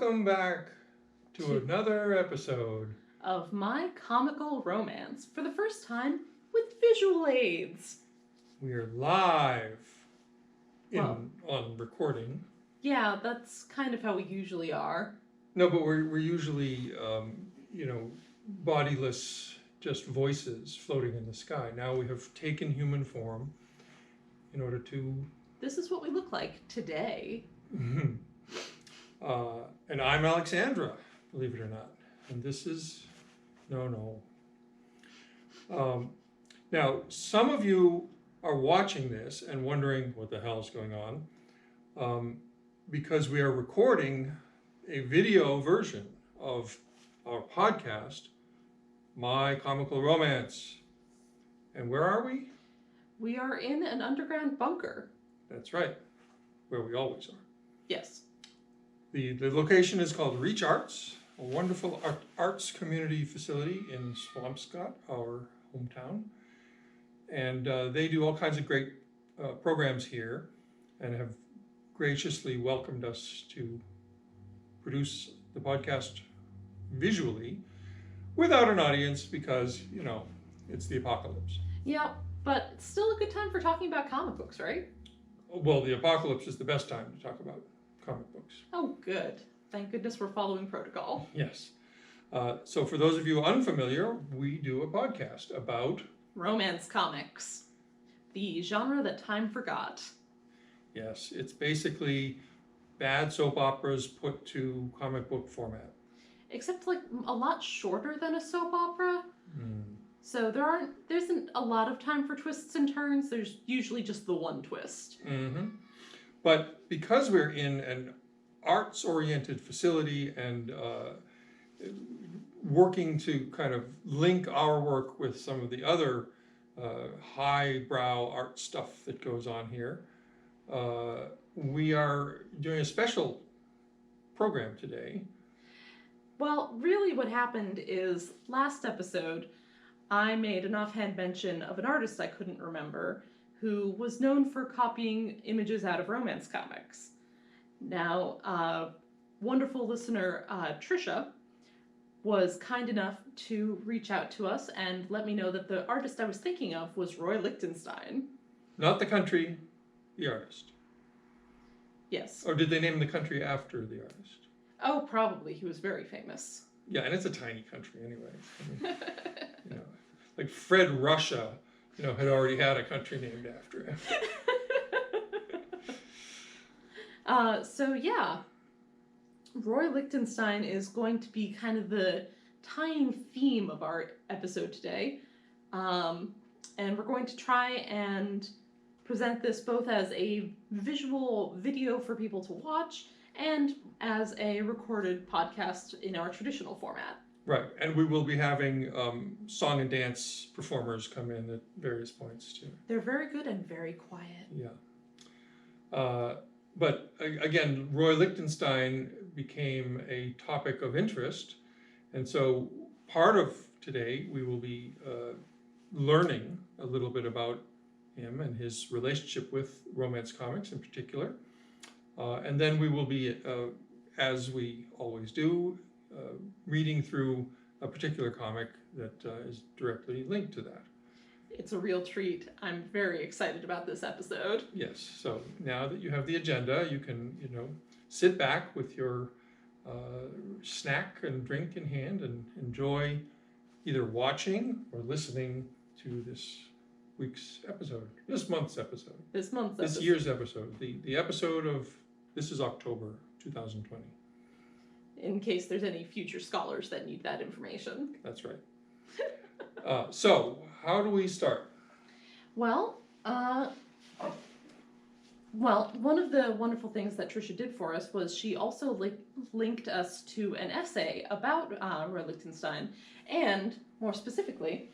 Welcome back to another episode of My Comical Romance, for the first time with visual aids. We are live on recording. Yeah, that's kind of how we usually are. No, but we're usually, bodiless, just voices floating in the sky. Now we have taken human form in order to... This is what we look like today. And I'm Alexandra, believe it or not. And this is... No. Now, some of you are watching this and wondering what the hell is going on, because we are recording a video version of our podcast, My Comical Romance. And where are we? We are in an underground bunker. That's right, where we always are. Yes. The location is called Reach Arts, a wonderful arts community facility in Swampscott, our hometown. And they do all kinds of great programs here and have graciously welcomed us to produce the podcast visually without an audience because, it's the apocalypse. Yeah, but it's still a good time for talking about comic books, right? Well, the apocalypse is the best time to talk about comic books. Oh, good. Thank goodness we're following protocol. Yes. So for those of you unfamiliar, we do a podcast about... romance comics. The genre that time forgot. Yes, it's basically bad soap operas put to comic book format. Except a lot shorter than a soap opera. So there isn't a lot of time for twists and turns. There's usually just the one twist. But because we're in an arts-oriented facility and working to kind of link our work with some of the other highbrow art stuff that goes on here, we are doing a special program today. Well, really what happened is last episode, I made an offhand mention of an artist I couldn't remember who was known for copying images out of romance comics. Now, wonderful listener Trisha was kind enough to reach out to us and let me know that the artist I was thinking of was Roy Lichtenstein. Not the country, the artist. Yes. Or did they name the country after the artist? Oh, probably. He was very famous. Yeah, and it's a tiny country anyway. I mean, like Fred Russia, had already had a country named after him. So yeah, Roy Lichtenstein is going to be kind of the tying theme of our episode today. And we're going to try and present this both as a visual video for people to watch and as a recorded podcast in our traditional format. Right, and we will be having song and dance performers come in at various points too. They're very good and very quiet. Yeah. But again, Roy Lichtenstein became a topic of interest, and so part of today we will be learning a little bit about him and his relationship with romance comics in particular. And then we will be, as we always do, reading through a particular comic that is directly linked to that. It's a real treat. I'm very excited about this episode. Yes, so now that you have the agenda, you can, sit back with your snack and drink in hand and enjoy either watching or listening to this week's episode, this month's episode. This year's episode. The episode of, this is October 2020. In case there's any future scholars that need that information. That's right. So, how do we start? Well, one of the wonderful things that Trisha did for us was she also linked us to an essay about Roy Lichtenstein, and more specifically,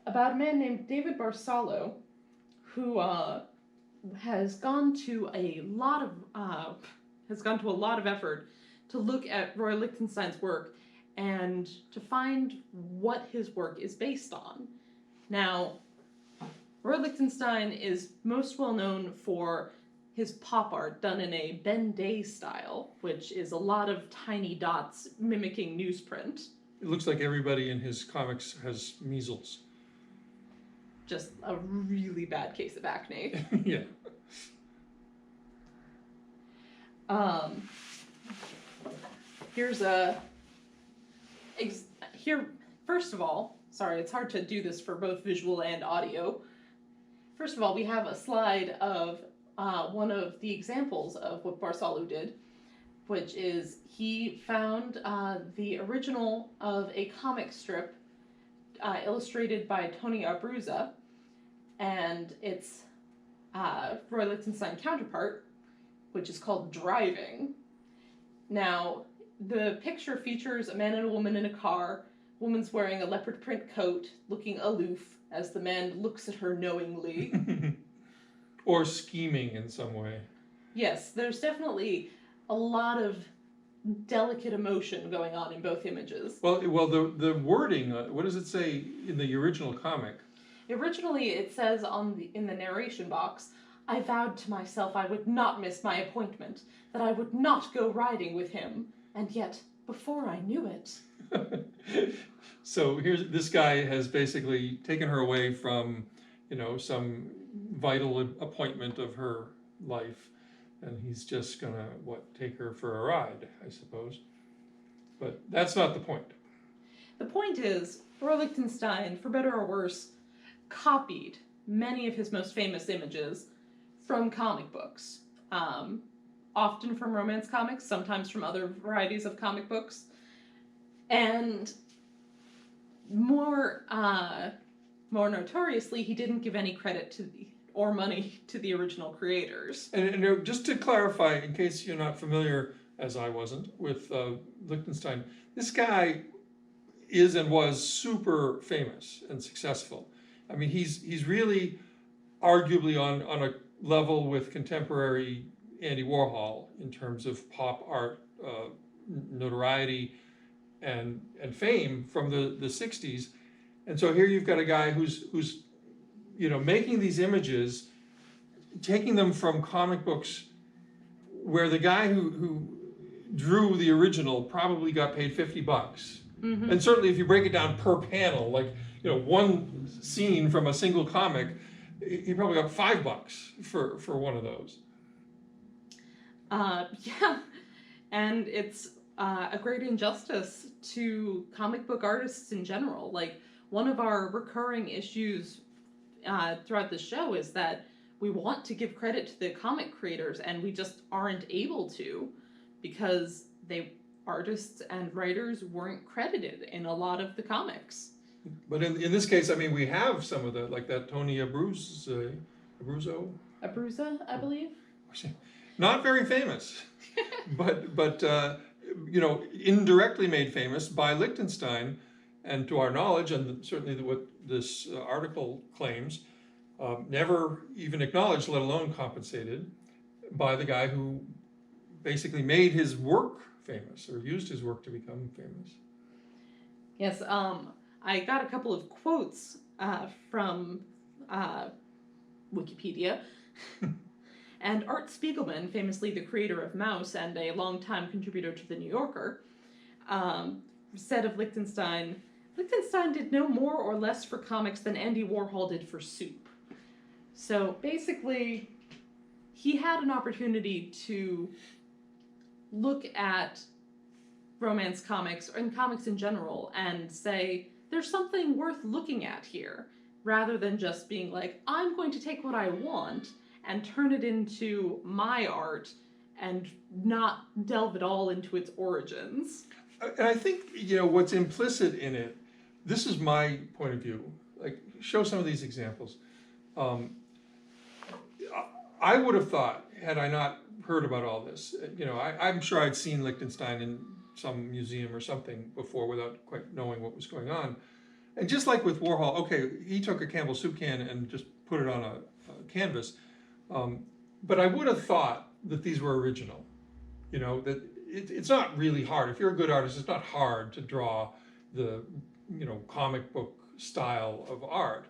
about a man named David Barsalo, who has gone to a lot of effort to look at Roy Lichtenstein's work and to find what his work is based on. Now, Roy Lichtenstein is most well known for his pop art done in a Ben Day style, which is a lot of tiny dots mimicking newsprint. It looks like everybody in his comics has measles. Just a really bad case of acne. Yeah. Here's first of all, sorry, it's hard to do this for both visual and audio. First of all, we have a slide of one of the examples of what Barsalou did, which is he found the original of a comic strip illustrated by Tony Abruzza, and its Roy Lichtenstein counterpart, which is called Driving. Now, the picture features a man and a woman in a car. Woman's wearing a leopard print coat, looking aloof as the man looks at her knowingly. Or scheming in some way. Yes, there's definitely a lot of delicate emotion going on in both images. Well, the wording, what does it say in the original comic? Originally, it says in the narration box, "I vowed to myself I would not miss my appointment, that I would not go riding with him, and yet, before I knew it..." So here's this guy has basically taken her away from, some vital appointment of her life, and he's just gonna take her for a ride, I suppose. But that's not the point. The point is, Roy Lichtenstein, for better or worse, copied many of his most famous images from comic books. Often from romance comics, sometimes from other varieties of comic books. And more notoriously, he didn't give any credit or money to the original creators. And just to clarify, in case you're not familiar, as I wasn't, with Lichtenstein, this guy is and was super famous and successful. I mean, he's really arguably on a level with contemporary Andy Warhol in terms of pop art notoriety and fame from the 60s. And so here you've got a guy who's making these images, taking them from comic books where the guy who drew the original probably got paid $50. Mm-hmm. And certainly if you break it down per panel, like one scene from a single comic, he probably got $5 for one of those. Yeah, and it's a great injustice to comic book artists in general. Like, one of our recurring issues throughout the show is that we want to give credit to the comic creators, and we just aren't able to because artists and writers weren't credited in a lot of the comics. But in this case, I mean, we have some of like that Tony Abruzzo, I believe. Not very famous, but indirectly made famous by Lichtenstein, and to our knowledge, and certainly what this article claims, never even acknowledged, let alone compensated, by the guy who basically made his work famous, or used his work to become famous. Yes, I got a couple of quotes from Wikipedia. And Art Spiegelman, famously the creator of Mouse and a longtime contributor to The New Yorker, said of Lichtenstein did no more or less for comics than Andy Warhol did for soup. So basically, he had an opportunity to look at romance comics, and comics in general, and say, there's something worth looking at here, rather than just being like, I'm going to take what I want and turn it into my art and not delve at all into its origins. And I think, what's implicit in it, this is my point of view, like, show some of these examples. I would have thought, had I not heard about all this, I'm sure I'd seen Lichtenstein in some museum or something before without quite knowing what was going on. And just like with Warhol, okay, he took a Campbell soup can and just put it on a canvas. But I would have thought that these were original, that it's not really hard. If you're a good artist, it's not hard to draw the, comic book style of art.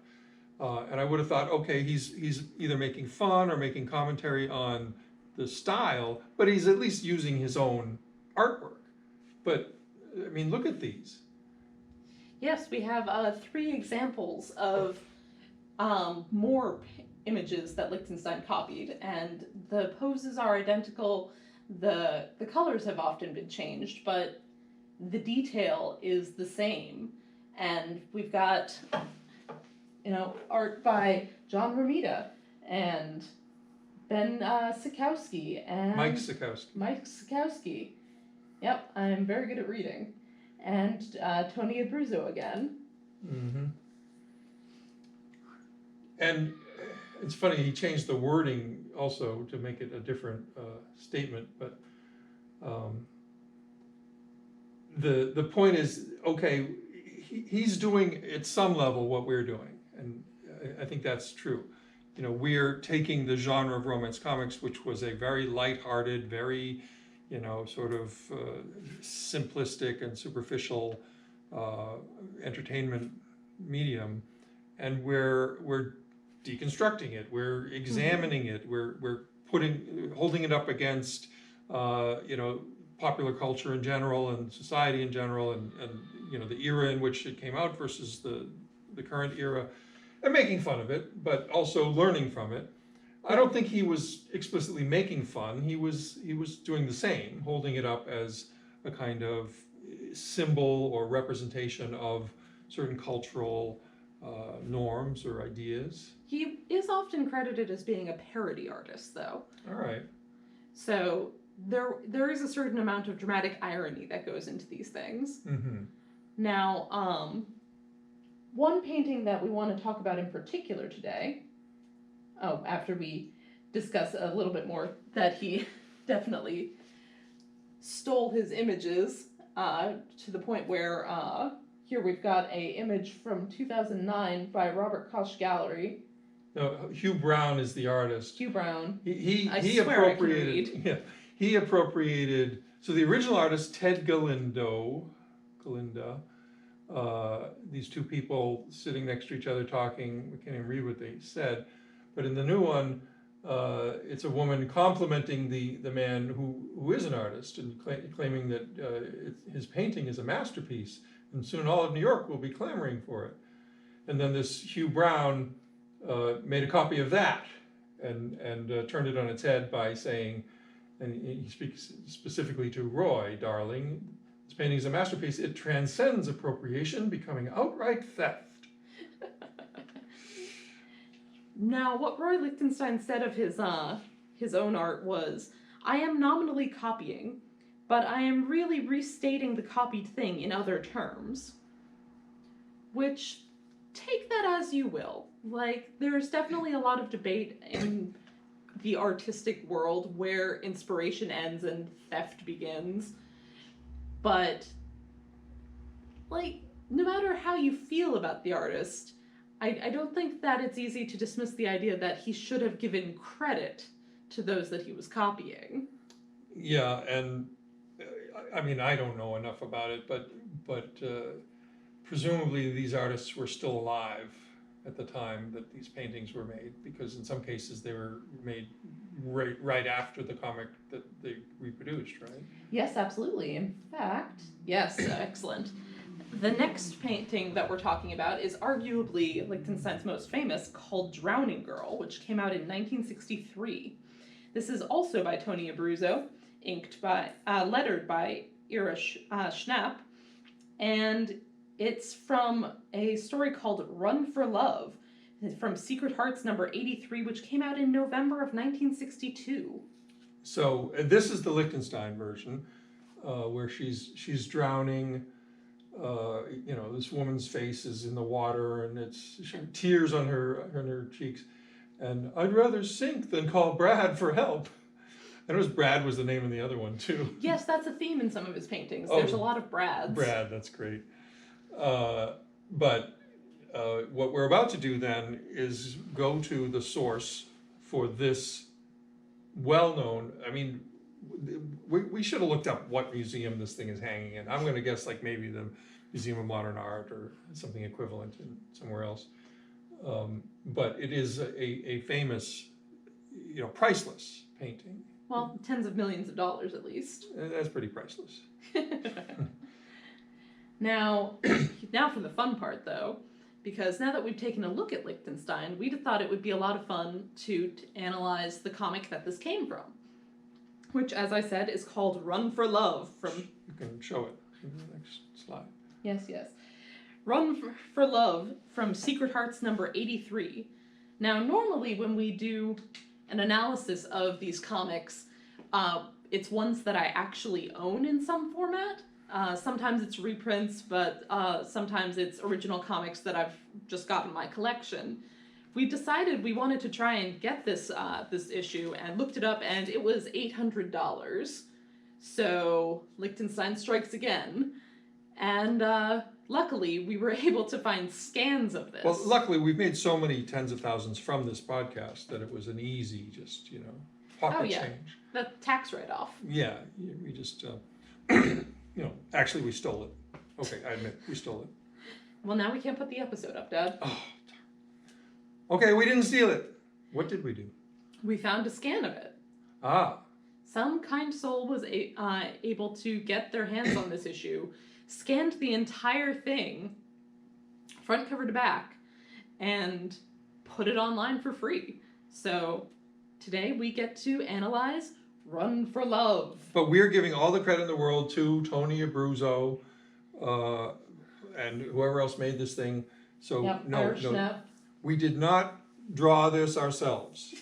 And I would have thought, okay, he's either making fun or making commentary on the style, but he's at least using his own artwork. But I mean, look at these. Yes, we have 3 examples of more images that Lichtenstein copied, and the poses are identical. The colors have often been changed, but the detail is the same. And we've got, art by John Romita and Ben Sikowski and Mike Sikowski. Mike Sikowski. Yep, I'm very good at reading. And Tony Abruzzo again. Mm-hmm. And it's funny, he changed the wording also to make it a different statement, but the point is, okay, he's doing at some level what we're doing, and I think that's true. We're taking the genre of romance comics, which was a very lighthearted, very, sort of simplistic and superficial entertainment medium, and we're deconstructing it, we're examining it, we're holding it up against popular culture in general and society in general, and the era in which it came out versus the current era, and making fun of it, but also learning from it. I don't think he was explicitly making fun. He was doing the same, holding it up as a kind of symbol or representation of certain cultural norms or ideas. He is often credited as being a parody artist, though. All right. So there is a certain amount of dramatic irony that goes into these things. Mm-hmm. Now, one painting that we want to talk about in particular today, after we discuss a little bit more that he definitely stole his images to the point where here we've got a image from 2009 by Robert Koch Gallery. No, Hugh Brown is the artist. Hugh Brown. He swear I can appropriated. read. Yeah, he appropriated. So the original artist, Ted Galinda, these two people sitting next to each other talking. We can't even read what they said. But in the new one, it's a woman complimenting the man who is an artist and claiming that his painting is a masterpiece, and soon all of New York will be clamoring for it. And then this Hugh Brown made a copy of that and turned it on its head by saying, and he speaks specifically to Roy, darling, this painting is a masterpiece. It transcends appropriation, becoming outright theft. Now, what Roy Lichtenstein said of his own art was, I am nominally copying, but I am really restating the copied thing in other terms. Which, take that as you will. Like, there's definitely a lot of debate in the artistic world where inspiration ends and theft begins. But, like, no matter how you feel about the artist, I don't think that it's easy to dismiss the idea that he should have given credit to those that he was copying. Yeah, and I mean, I don't know enough about it, but presumably these artists were still alive at the time that these paintings were made, because in some cases they were made right after the comic that they reproduced, right? Yes, absolutely. In fact, yes, excellent. The next painting that we're talking about is arguably Lichtenstein's most famous, called Drowning Girl, which came out in 1963. This is also by Tony Abruzzo, lettered by Ira Schnapp, and it's from a story called Run for Love, from Secret Hearts number 83, which came out in November of 1962. So this is the Lichtenstein version, where she's drowning. This woman's face is in the water, and it's tears on her cheeks. And I'd rather sink than call Brad for help. I noticed Brad was the name in the other one too. Yes, that's a theme in some of his paintings. There's a lot of Brads. Brad, that's great. But what we're about to do then is go to the source for this well-known, I mean, we should have looked up what museum this thing is hanging in. I'm going to guess like maybe the Museum of Modern Art or something equivalent in somewhere else. But it is a famous, priceless painting. Well, tens of millions of dollars at least. That's pretty priceless. Now for the fun part, though, because now that we've taken a look at Lichtenstein, we thought it would be a lot of fun to analyze the comic that this came from, which, as I said, is called Run for Love from... You can show it in the next slide. Yes. Run for Love from Secret Hearts number 83. Now, normally when we do an analysis of these comics, it's ones that I actually own in some format. Sometimes it's reprints, but sometimes it's original comics that I've just got in my collection. We decided we wanted to try and get this issue and looked it up, and it was $800. So Lichtenstein strikes again. And luckily, we were able to find scans of this. Well, luckily, we've made so many tens of thousands from this podcast that it was an easy, just, pocket change. The tax write-off. Yeah, we just, actually we stole it. Okay, I admit, we stole it. Well, now we can't put the episode up, Dad. Oh, okay, we didn't steal it. What did we do? We found a scan of it. Ah. Some kind soul was able to get their hands on this issue, scanned the entire thing, front cover to back, and put it online for free. So today we get to analyze Run for Love. But we're giving all the credit in the world to Tony Abruzzo and whoever else made this thing. So no, we did not draw this ourselves.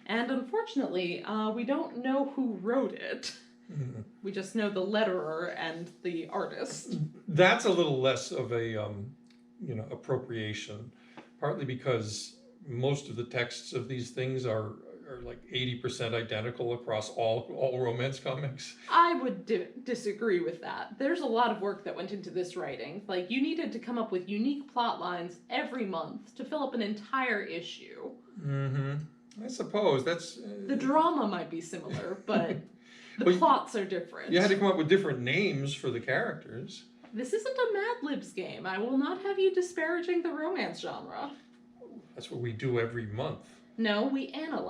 And unfortunately, we don't know who wrote it. Mm-hmm. We just know the letterer and the artist. That's a little less of a, appropriation, partly because most of the texts of these things are like 80% identical across all romance comics. I would disagree with that. There's a lot of work that went into this writing. Like, you needed to come up with unique plot lines every month to fill up an entire issue. Mm-hmm. I suppose that's... The drama might be similar, but the plots are different. You had to come up with different names for the characters. This isn't a Mad Libs game. I will not have you disparaging the romance genre. That's what we do every month. No, we analyze.